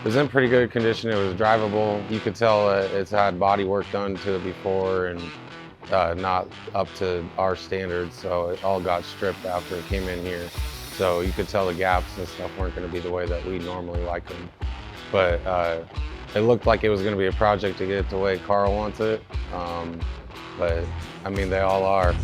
It was in pretty good condition. It was drivable. You could tell it's had body work done to it before and not up to our standards. So it all got stripped after it came in here. So you could tell the gaps and stuff weren't going to be the way that we normally like them. But it looked like it was going to be a project to get it the way Karl wants it. But I mean, they all are.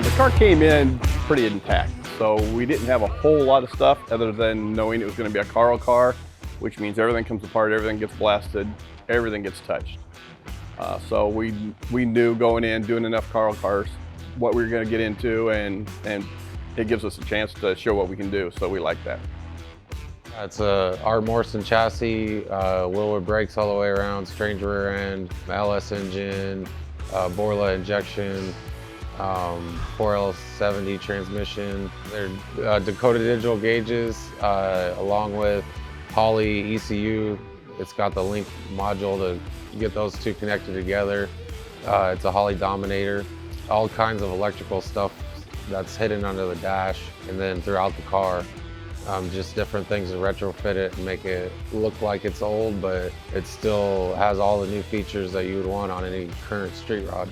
The car came in pretty intact, so we didn't have a whole lot of stuff other than knowing it was going to be a Karl car, which means everything comes apart, everything gets blasted, everything gets touched. So we knew going in, doing enough Karl cars, what we were going to get into, and it gives us a chance to show what we can do, so we like that. It's a Art Morrison chassis, Willwood brakes all the way around, strange rear end, LS engine, Borla injection, 4L70 transmission. They're Dakota digital gauges along with Holley ECU. It's got the link module to get those two connected together. It's a Holley Dominator. All kinds of electrical stuff that's hidden under the dash and then throughout the car. Just different things to retrofit it and make it look like it's old, but it still has all the new features that you would want on any current street rod.